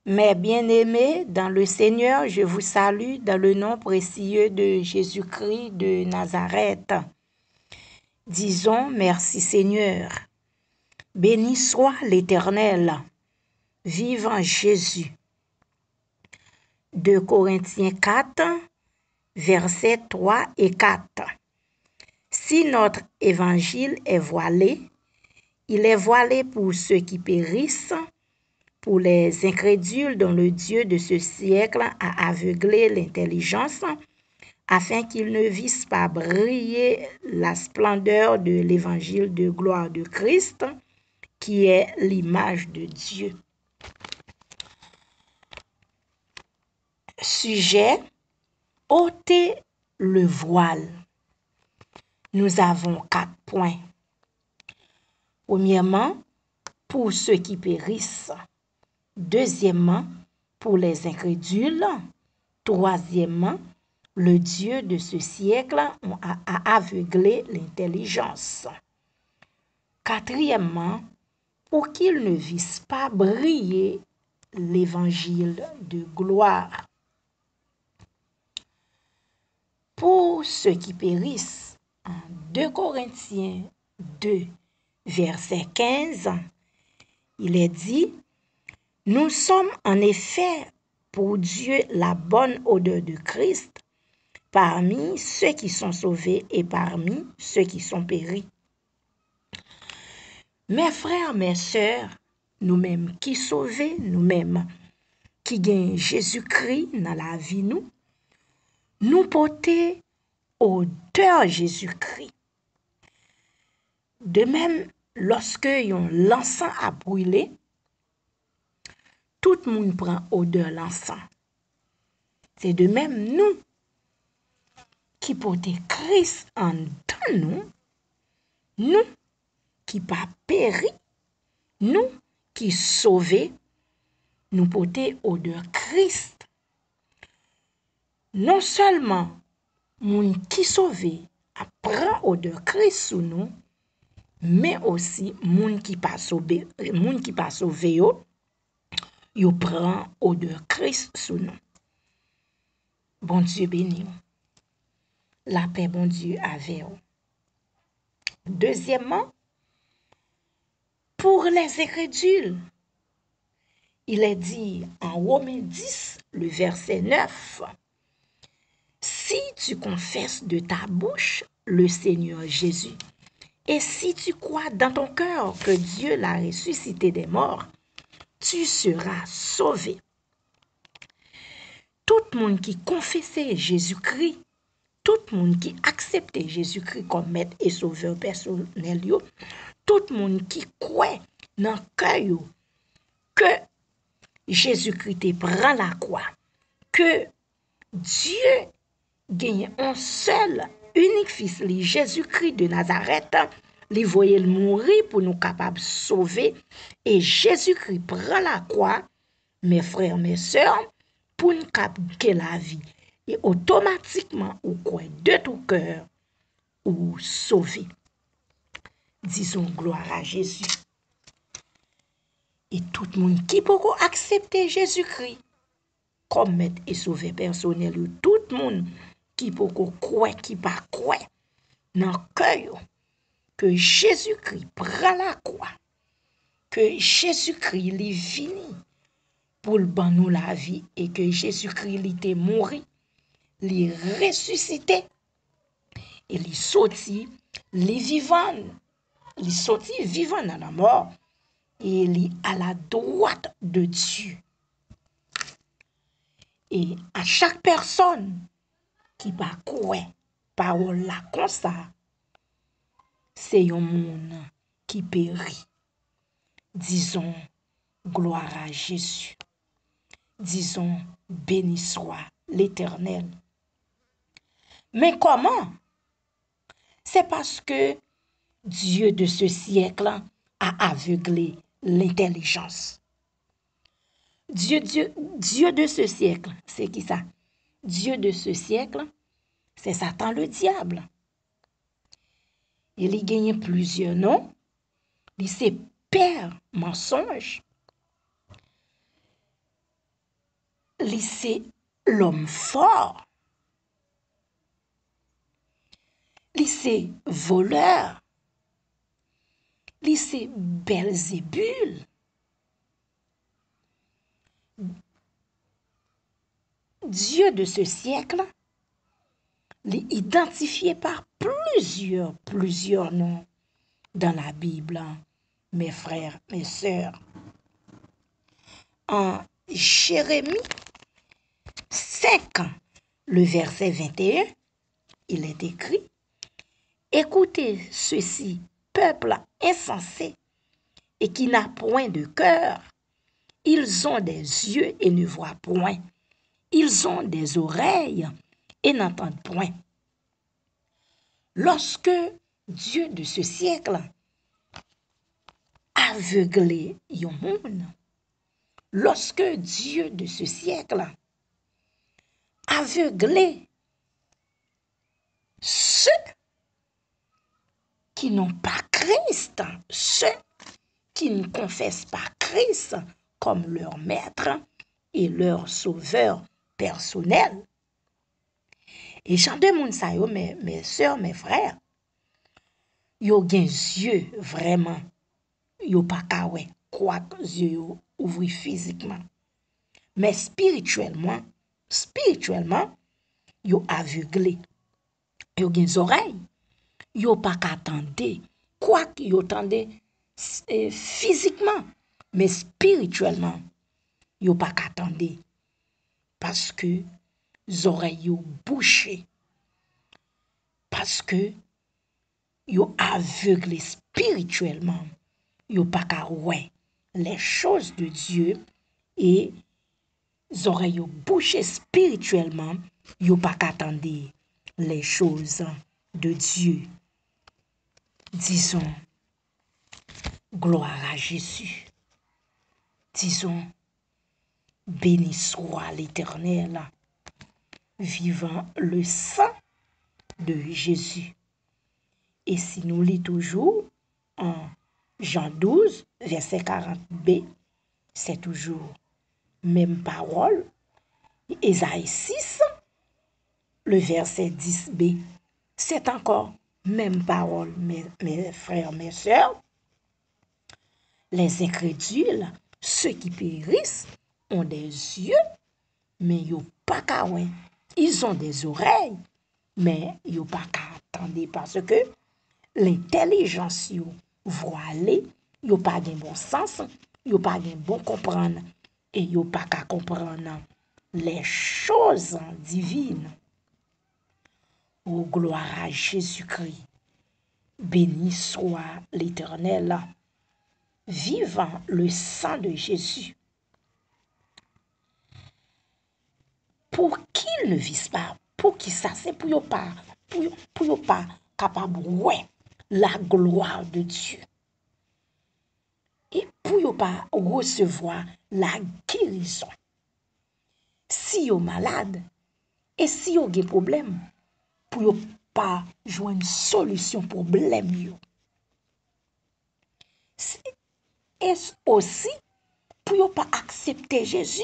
Mes bien-aimés, dans le Seigneur, je vous salue dans le nom précieux de Jésus-Christ de Nazareth. Disons merci Seigneur. Béni soit l'Éternel. Vive en Jésus. 2 Corinthiens 4, versets 3 et 4. Si notre évangile est voilé, il est voilé pour ceux qui périssent, pour les incrédules dont le Dieu de ce siècle a aveuglé l'intelligence, afin qu'ils ne vissent pas briller la splendeur de l'évangile de gloire de Christ, qui est l'image de Dieu. Sujet, ôtez le voile. Nous avons 4 points. Premièrement, pour ceux qui périssent. Deuxièmement, pour les incrédules. Troisièmement, le Dieu de ce siècle a aveuglé l'intelligence. Quatrièmement, pour qu'ils ne vissent pas briller l'évangile de gloire. Pour ceux qui périssent, en 2 Corinthiens 2, verset 15, il est dit, « Nous sommes en effet pour Dieu la bonne odeur de Christ parmi ceux qui sont sauvés et parmi ceux qui sont péris. » Mes frères, mes sœurs, nous-mêmes qui sauvés, nous-mêmes qui gagnons Jésus-Christ dans la vie, nous portons odeur Jésus-Christ. De même, lorsque yon l'encens a brûlé, tout le monde prend odeur l'encens. C'est de même nous qui portons Christ en nous qui pas péri, nous qui sauvés, nous portons odeur Christ. Non seulement moun qui sauvé prend odeur Christ sous nous, mais aussi moun qui pas sauvé yo prend odeur Christ sous nous. Bon Dieu béni. La paix, bon Dieu, avec vous. Deuxièmement, pour les incrédules, il est dit en Romains 10, le verset 9, « Si tu confesses de ta bouche le Seigneur Jésus, et si tu crois dans ton cœur que Dieu l'a ressuscité des morts, tu seras sauvé. » Tout le monde qui confessait Jésus-Christ, tout le monde qui acceptait Jésus-Christ comme maître et sauveur personnel, tout le monde qui croit dans le cœur que Jésus-Christ prend la croix, que Dieu gagne un seul, unique fils, Jésus-Christ de Nazareth, il voyait mourir pour nous capables de sauver, et Jésus-Christ prend la croix, mes frères, mes sœurs, pour nous capter la vie. Et automatiquement, ou quoi de tout cœur, ou sauver. Disons gloire à Jésus. Et tout le monde qui peut accepter Jésus-Christ comme maître et sauveur personnel, tout le monde qui peut croire, qui pas croire, dans le cœur, que Jésus-Christ prend la croix, que Jésus-Christ est venu pour le ban nous la vie, et que Jésus-Christ était mort, il est ressuscité, et il est sorti, il est vivant, il est sorti vivant dans la mort, et il est à la droite de Dieu. Et à chaque personne qui va croire parole là comme ça, c'est un monde qui périt. Disons gloire à Jésus. Disons béni soit l'Éternel. Mais comment? C'est parce que Dieu de ce siècle a aveuglé l'intelligence. Dieu de ce siècle, c'est qui ça? Dieu de ce siècle, c'est Satan le diable. Il y gagne plusieurs noms. Il c'est père mensonge. Li c'est l'homme fort. Li c'est voleur. Li c'est Belzébul. Dieu de ce siècle est identifié par plusieurs noms dans la Bible, mes frères, mes sœurs. En Jérémie 5, le verset 21, il est écrit: Écoutez ceci, peuple insensé et qui n'a point de cœur. Ils ont des yeux et ne voient point. Ils ont des oreilles et n'entendent point. Lorsque Dieu de ce siècle aveuglé yon monde, lorsque Dieu de ce siècle aveuglé ceux qui n'ont pas Christ, ceux qui ne confessent pas Christ comme leur maître et leur sauveur personnel. Et j'en demande ça, mes soeurs, mes frères, yo gen yeux vraiment, yo pas kawe, quoi que yeux ouvri physiquement. Mais spirituellement, yo aveuglé. Yo gen oreilles, yo pas qu'attendre, quoi que yo tende physiquement, mais spirituellement, yo pas qu'attendre. Parce que oreilles yo bouché. Parce que yo aveuglé spirituellement, yo pas qu'à ouais les choses de Dieu et oreilles yo bouché spirituellement, yo pas qu'attendre les choses de Dieu. Disons, gloire à Jésus. Disons, béni soit l'Éternel, vivant le sang de Jésus. Et si nous lisons toujours en Jean 12, verset 40b, c'est toujours même parole. Ésaïe 6, le verset 10b, c'est encore même parole, mes frères, mes sœurs. Les incrédules, ceux qui périssent, ont des yeux, mais ils n'ont pas qu'à ouais. Ils ont des oreilles, mais ils n'ont pas qu'à attendre parce que l'intelligence voilée, ils n'ont pas de bon sens, ils n'ont pas de bon comprendre et ils n'ont pas qu'à comprendre les choses divines. Oh, gloire à Jésus-Christ. Béni soit l'Éternel, vivant le sang de Jésus. Pour qu'il ne vise pas, pour qui ça, c'est pour ne pas capable ouais la gloire de Dieu. Et pour ne pas recevoir la guérison. Si vous êtes malade, et si vous avez des problèmes, pour ne pas jouer une solution problème. Et aussi, pour ne pas accepter Jésus.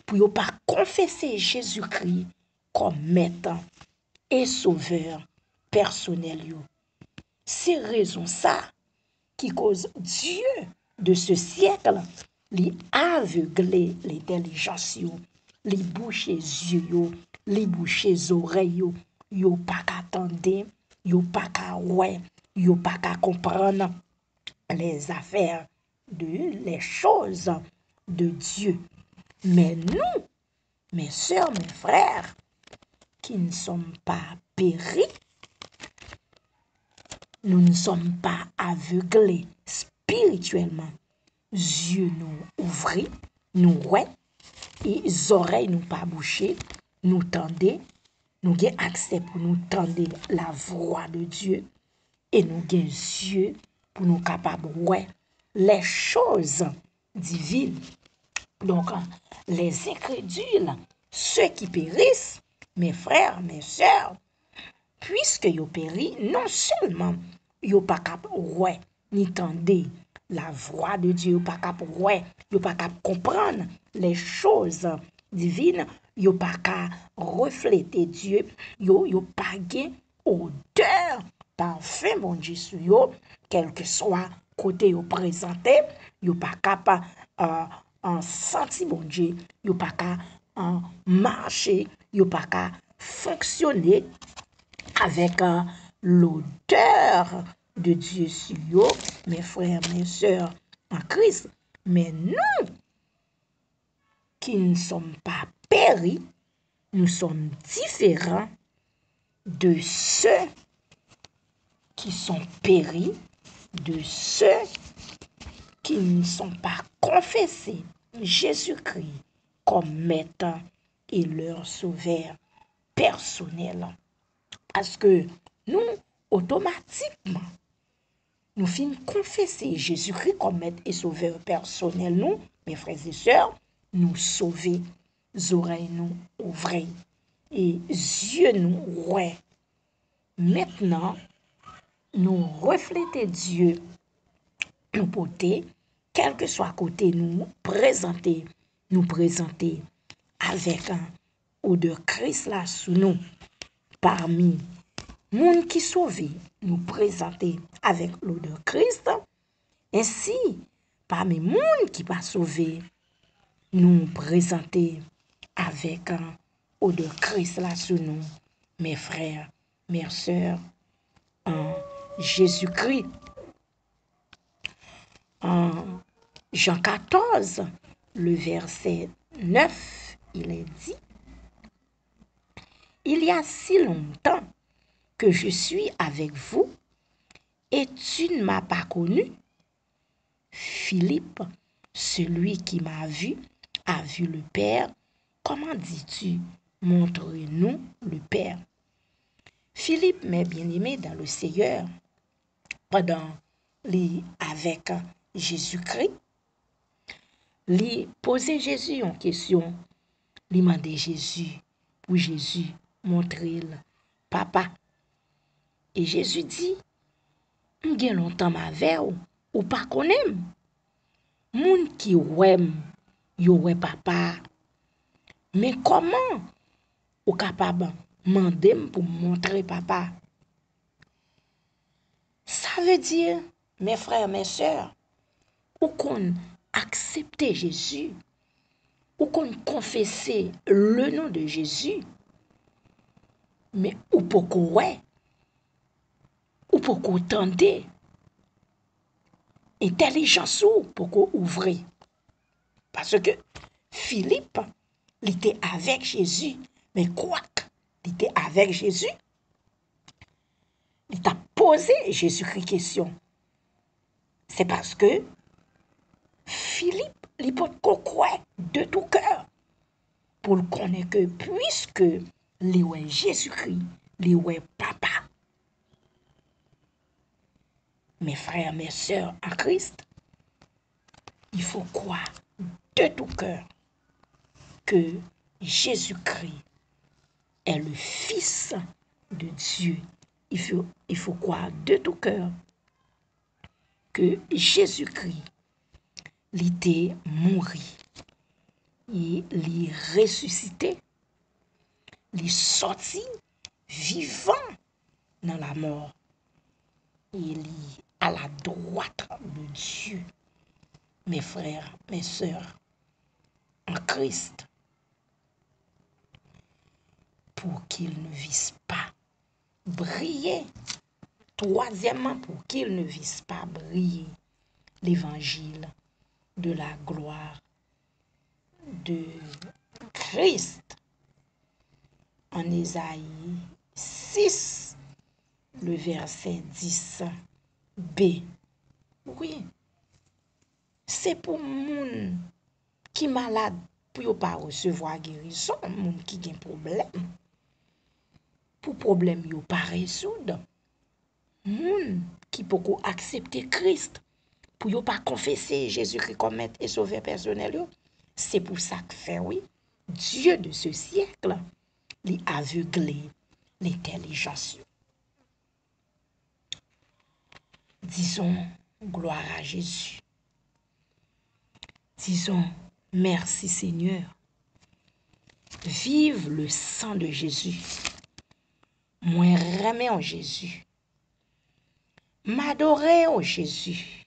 Pour ne pas confesser Jésus-Christ comme maître et sauveur personnel. C'est raison ça qui cause Dieu de ce siècle les aveugler l'intelligence, les boucher yeux, les boucher oreilles, yo pas qu'attendre, yo pas qu'à ouais, yo pas qu'à comprendre les affaires les choses de Dieu. Mais nous, mes sœurs, mes frères, qui ne sommes pas péris, nous ne sommes pas aveuglés spirituellement. Yeux nous ouvrent, nous ouais, et oreilles nous pas bouchées, nous tendez, nous avons accès pour nous tendre la voix de Dieu et nous avons yeux pour nous capables ouais les choses divines. Donc, les incrédules, ceux qui périssent, mes frères, mes sœurs, puisque ils périssent, non seulement ils pas capable ouais ni tendre la voix de Dieu, pas capable ouais, yo pas capable comprendre les choses divines, yo pas capable refléter Dieu, yo pas gain odeur parfum bon Dieu sur yo, quel que soit côté yo présenté, yo pas capable en senti bon Dieu, yo pas capable en marcher, yo pas capable fonctionner avec l'odeur de Dieu sur eux, mes frères, mes sœurs en Christ. Mais nous, qui ne sommes pas péris, nous sommes différents de ceux qui sont péris, de ceux qui ne sont pas confessés Jésus-Christ comme maître et leur sauveur personnel. Parce que nous, automatiquement, nous finissons confesser Jésus-Christ comme maître et sauveur personnel. Nous, mes frères et sœurs, nous sauver, les oreilles nous ouvrir et yeux nous ouais. Maintenant, nous refléter Dieu, nous porter, quel que soit côté nous présenter avec un odeur Christ là sous nous, parmi moun qui sauvé, nous présenter avec l'odeur Christ, ainsi, parmi moun qui pas sauvé, nous présenter avec un odeur Christ là sous nous, mes frères, mes sœurs, en Jésus-Christ. En Jean 14, le verset 9, il est dit, il y a si longtemps que je suis avec vous et tu ne m'as pas connu. Philippe, celui qui m'a vu, a vu le Père. Comment dis-tu, montre-nous le Père? Philippe, mes bien-aimés dans le Seigneur, pendant avec Jésus-Christ, lui poser Jésus en question, lui demander Jésus, pour Jésus montrer le papa. Et Jésus dit, m'gen longtemps m'avait ou pas connaît. Moun qui ouem, yo ouais papa. Mais comment ou capable demander pour montrer papa? Ça veut dire, mes frères, mes sœurs, ou qu'on accepte Jésus, ou qu'on confesse le nom de Jésus, mais ou pourquoi ouais, ou pourquoi tenter, intelligence ou pourquoi ouvrir. Parce que Philippe, il était avec Jésus, mais quoi qu'il était avec Jésus, il t'a posé Jésus-Christ question. C'est parce que Philippe, il peut croire de tout cœur pour le connaître que puisque il est Jésus-Christ, il est papa. Mes frères, mes sœurs en Christ, il faut croire de tout cœur que Jésus-Christ est le Fils de Dieu. Il faut croire de tout cœur que Jésus-Christ, il était mort, il est ressuscité, il est sorti vivant dans la mort. Il est à la droite de Dieu. Mes frères, mes sœurs, en Christ, pour qu'ils ne vise pas briller. Troisièmement, pour qu'ils ne vise pas briller l'évangile de la gloire de Christ. En Ésaïe 6, le verset 10b. Oui, c'est pour moun qui malade pour ne pas recevoir guérison, moun qui a un problème. Pour problème yo pas résoudre. Moun qui peut accepter Christ pour yo pas confesser Jésus-Christ comme maître et sauveur personnel yo. C'est pour ça que fait oui, Dieu de ce siècle, li aveuglé l'intelligence. Disons gloire à Jésus. Disons, merci Seigneur. Vive le sang de Jésus. Moi remets en Jésus. M'adorer au Jésus.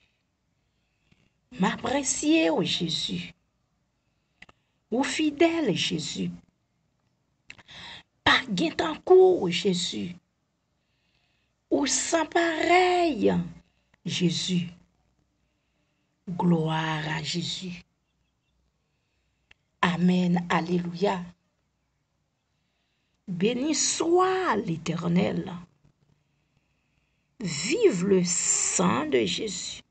M'apprécier au Jésus. Ou fidèle Jésus. Pas gain court Jésus. Ou sans pareil Jésus. Gloire à Jésus. Amen. Alléluia. Béni soit l'Éternel. Vive le sang de Jésus.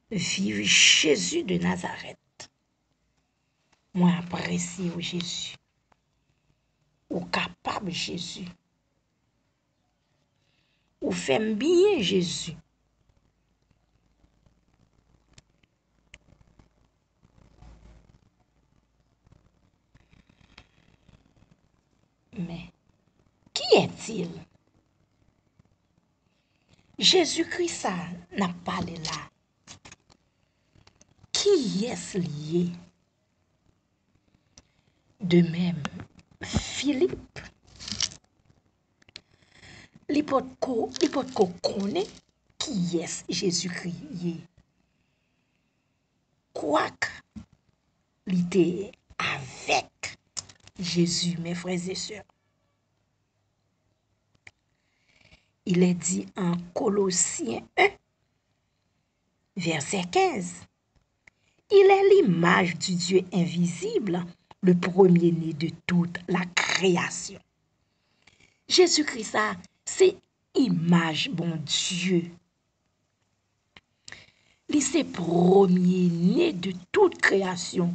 Vive Jésus de Nazareth. Moi apprécie Jésus. Ou capable Jésus. Ou fait bien Jésus. Mais qui est-il? Jésus-Christ ça n'a pas parlé là. Qui est-ce lié? De même, Philippe, l'hypothèse qu'on connaît qui est Jésus-Christ. Quoique, il était avec Jésus, mes frères et sœurs. Il est dit en Colossiens 1, verset 15. Il est l'image du Dieu invisible, le premier-né de toute la création. Jésus-Christ, c'est image, bon Dieu. Il c'est premier-né de toute création.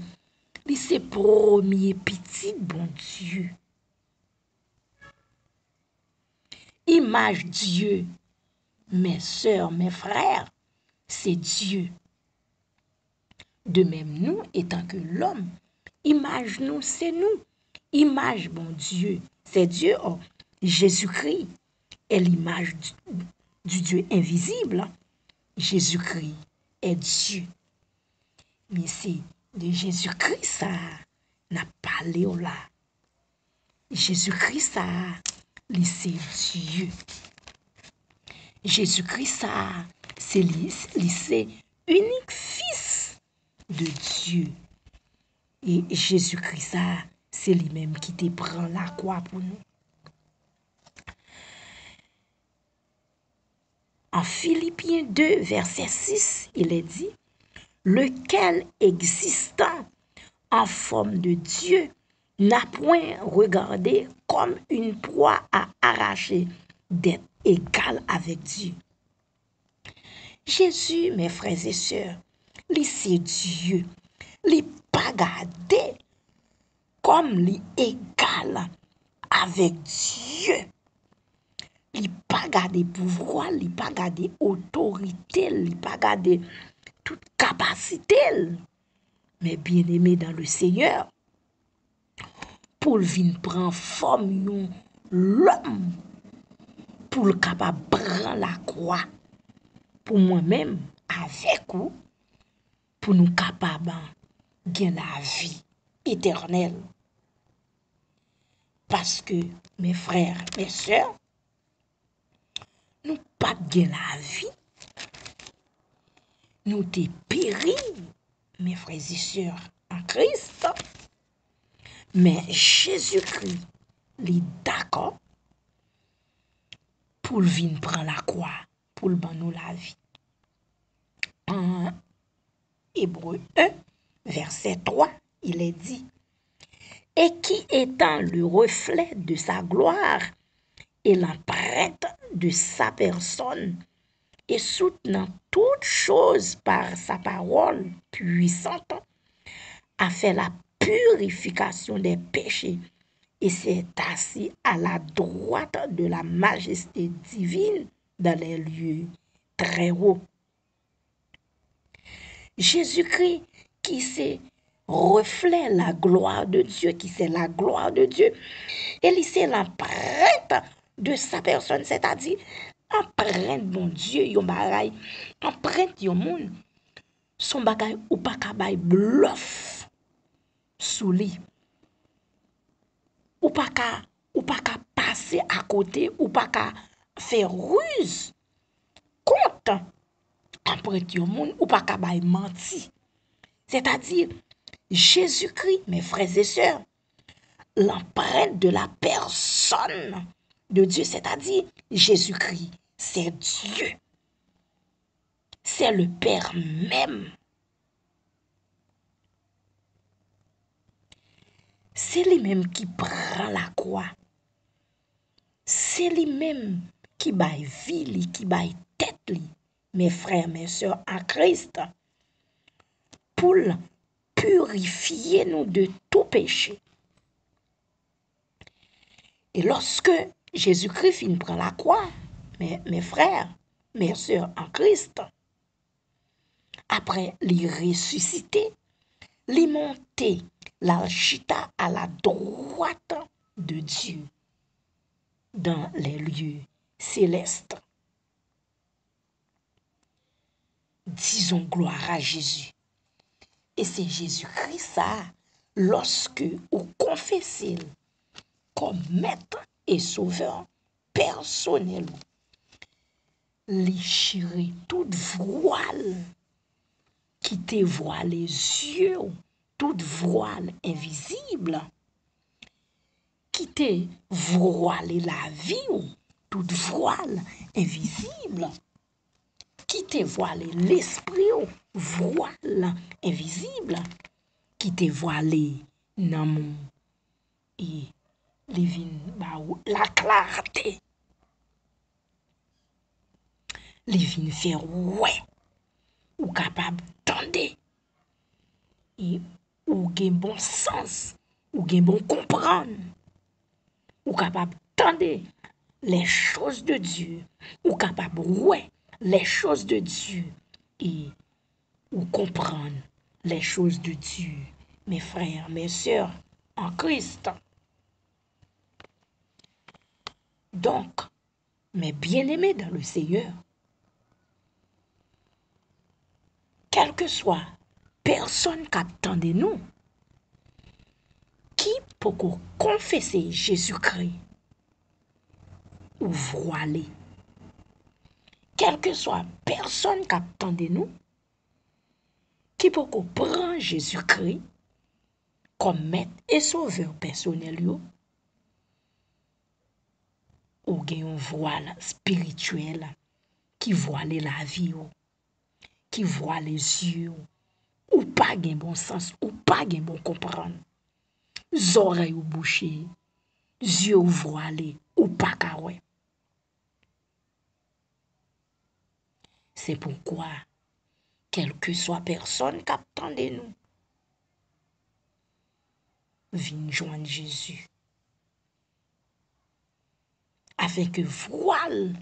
Il c'est premier petit, bon Dieu. Image Dieu, mes sœurs, mes frères, c'est Dieu. De même, nous, étant que l'homme, image nous, c'est nous. Image, bon Dieu, c'est Dieu. Oh, Jésus-Christ est l'image du Dieu invisible. Jésus-Christ est Dieu. Mais c'est de Jésus-Christ, ça n'a pas parlé là. Jésus-Christ, ça, c'est Dieu. Jésus-Christ, ça, c'est unique fils de Dieu. Et Jésus-Christ, ça, c'est lui-même qui te prend la croix pour nous. En Philippiens 2, verset 6, il est dit, lequel existant en forme de Dieu n'a point regardé comme une proie à arracher d'être égal avec Dieu. Jésus, mes frères et sœurs, lui c'est Dieu, lui pas gardé comme lui égal avec Dieu. Il pas gardé pouvoir, il pas gardé autorité, il pas gardé toute capacité. Mais bien aimé dans le Seigneur, pour venir prendre forme l'homme, pour le capable prendre la croix, pour moi-même, avec vous, pour nous capables de la vie éternelle. Parce que, mes frères, mes sœurs, nous pas de la vie, nous t'es péri, mes frères et sœurs, en Christ. Mais Jésus-Christ, il est d'accord pour venir prendre la croix, pour le nous la vie. En Hébreux 1, verset 3, il est dit, et qui étant le reflet de sa gloire et l'empreinte de sa personne, et soutenant toutes choses par sa parole puissante, a fait la purification des péchés et s'est assis à la droite de la majesté divine dans les lieux très hauts. Jésus-Christ qui s'est reflet la gloire de Dieu, qui c'est la gloire de Dieu, et c'est l'empreinte de sa personne, c'est-à-dire empreinte mon Dieu, yon baray, empreinte yon moun, son bagay ou pas ka bay bluff sous li. Ou pas ka passer à côté, ou pas ka faire ruse contre après tout monde, ou pas ka bay menti. C'est-à-dire, Jésus-Christ, mes frères et sœurs, l'empreinte de la personne de Dieu, c'est-à-dire Jésus-Christ, c'est Dieu. C'est le Père même. C'est lui-même qui prend la croix. C'est lui-même qui baille vie, qui baille tête, mes frères, mes sœurs, en Christ, pour purifier nous de tout péché. Et lorsque Jésus-Christ finit prend la croix, mes frères, mes sœurs en Christ, après les ressusciter, les monter, la chita à la droite de Dieu dans les lieux célestes. Disons gloire à Jésus. Et c'est Jésus-Christ ça, lorsque vous confessez comme maître et sauveur personnel, déchirer toute voile qui te voit les yeux, toute voile invisible, qui te voile la vie, toute voile invisible, qui te voile l'esprit, voile invisible, qui te voile dans mon et la clarté. Les vins faire ouais, ou capable d'entendre, et ou gen bon sens, ou gen bon comprendre, ou capable d'entendre les choses de Dieu, ou capable ouais les choses de Dieu, et ou comprendre les choses de Dieu, mes frères, mes sœurs, en Christ. Donc, mes bien-aimés dans le Seigneur, quelle que soit personne qui attend de nous, qui peut confesser Jésus-Christ ou voiler, quelle que soit personne qui attend de nous, qui peut prendre Jésus-Christ comme maître et sauveur personnel, ou gen un voile spirituel qui voile la vie, qui voile les yeux, ou pas gen bon sens, ou pas gen bon comprendre. Oreilles ou bouchées, yeux voilés, ou pas kawe. C'est pourquoi, quelle que soit personne qui attend de nous, viens joindre Jésus. Avec voile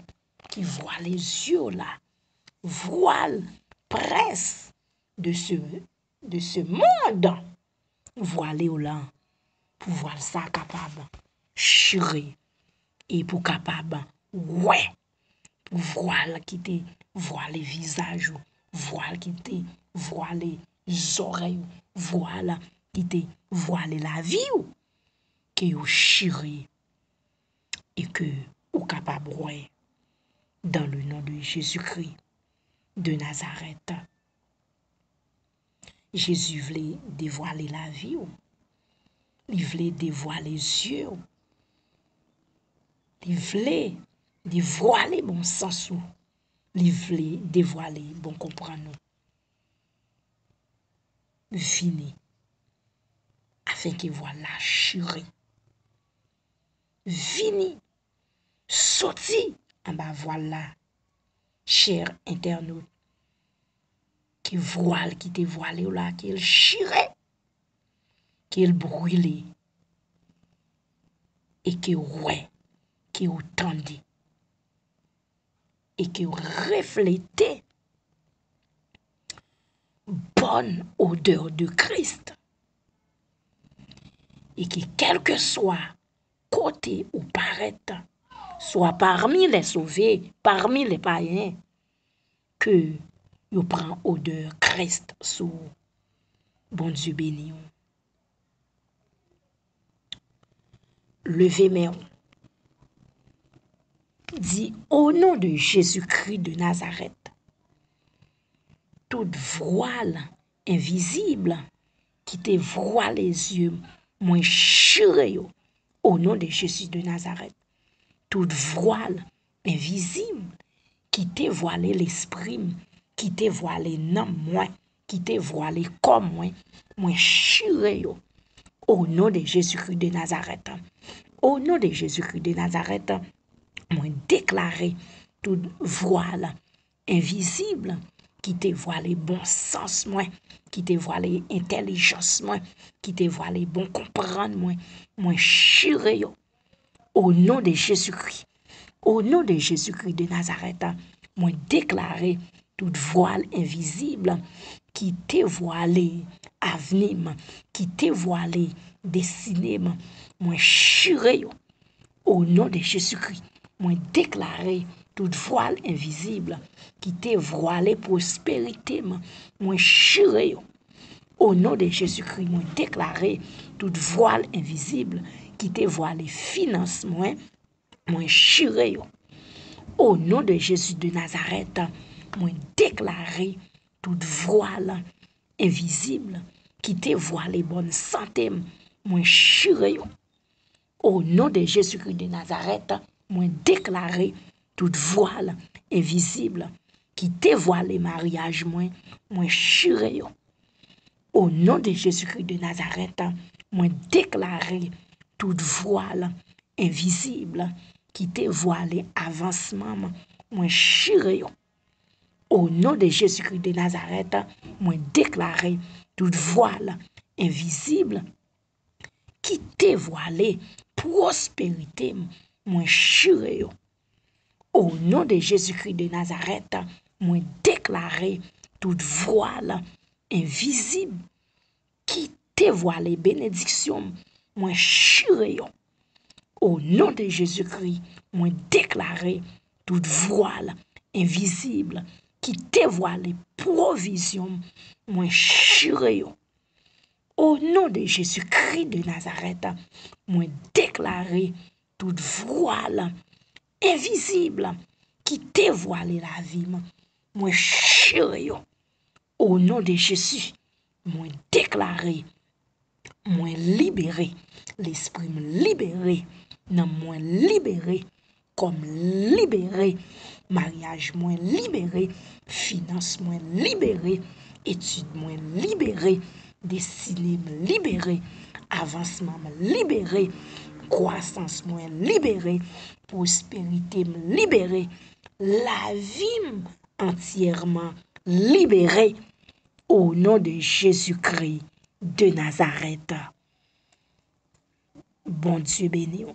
qui voit les yeux là, voile presse de ce monde, voilé là, pour voir ça capable, chirer, et pour capable, ouais, pour voile qui te voile les visages, voile qui te voile les oreilles, voile qui te voile la vie, que vous chirez, et que vous capable, ouais, dans le nom de Jésus-Christ de Nazareth. Jésus voulait dévoiler la vie, il voulait dévoiler les yeux, il voulait dévoiler bon sens, il voulait dévoiler bon comprendre. Venez, afin que voilà chiré. Venez, sorti en bas voilà, cher internaute, qui voile, qui te voile là, qu'il chiré, qu'il brûlé, et que ouais, qui entendait, et qui reflétait bonne odeur de Christ. Et que quel que soit côté ou paraître, soit parmi les sauvés, parmi les païens, que yo prend odeur Christ sous bon Dieu béni. Levez main. Dit au nom de Jésus-Christ de Nazareth, toute voile invisible qui te voile les yeux, moins chiré au nom de Jésus de Nazareth. Toute voile invisible qui te voilé l'esprit, qui te voilé non moi, qui te voilé comme moi, moins chiré au nom de Jésus-Christ de Nazareth. Au nom de Jésus-Christ de Nazareth, moi déclarer toute voile invisible qui te voilé bon sens moi, qui te voilé intelligence moi, qui te voilé bon comprendre moi chiré au nom de Jésus-Christ. Au nom de Jésus-Christ de Nazareth, moi déclarer toute voile invisible qui te voilé avenir, qui te voilé destiné, moi chiré au nom de Jésus-Christ. Moi déclarer toute voile invisible qui te voilé prospérité, moi chiré au nom de Jésus-Christ. Moi déclarer toute voile invisible qui te voilé finance, moi chiré au nom de Jésus de Nazareth. Moi déclarer toute voile invisible qui te voilé bonne santé, moi chiré au nom de Jésus-Christ de Nazareth. Moi déclarer toute voile invisible qui te voilé mariage, moi chiré au nom de Jésus-Christ de Nazareth. Moi déclarer toute voile invisible qui te voilé avancement, moi chiré au nom de Jésus-Christ de Nazareth. Moi déclarer toute voile invisible qui te voilé prospérité, moi chiré au nom de Jésus-Christ de Nazareth. Moi déclarer toute voile invisible qui te voilé bénédiction, moi chiré au nom de Jésus-Christ. Moi déclarer toute voile invisible qui te voilé provision, moi chiré au nom de Jésus-Christ de Nazareth. Moi déclarer toute voile invisible qui te voilé la vie, moi chiré au nom de Jésus. Moi déclarer, moi libéré, l'esprit me libéré, non moi libéré, comme libéré, mariage moi libéré, finance moi libéré, étude moi libéré, destinée me libéré, avancement me libéré, croissance moi libéré, prospérité me libéré, la vie entièrement libérée au nom de Jésus-Christ de Nazareth. Bon Dieu béni.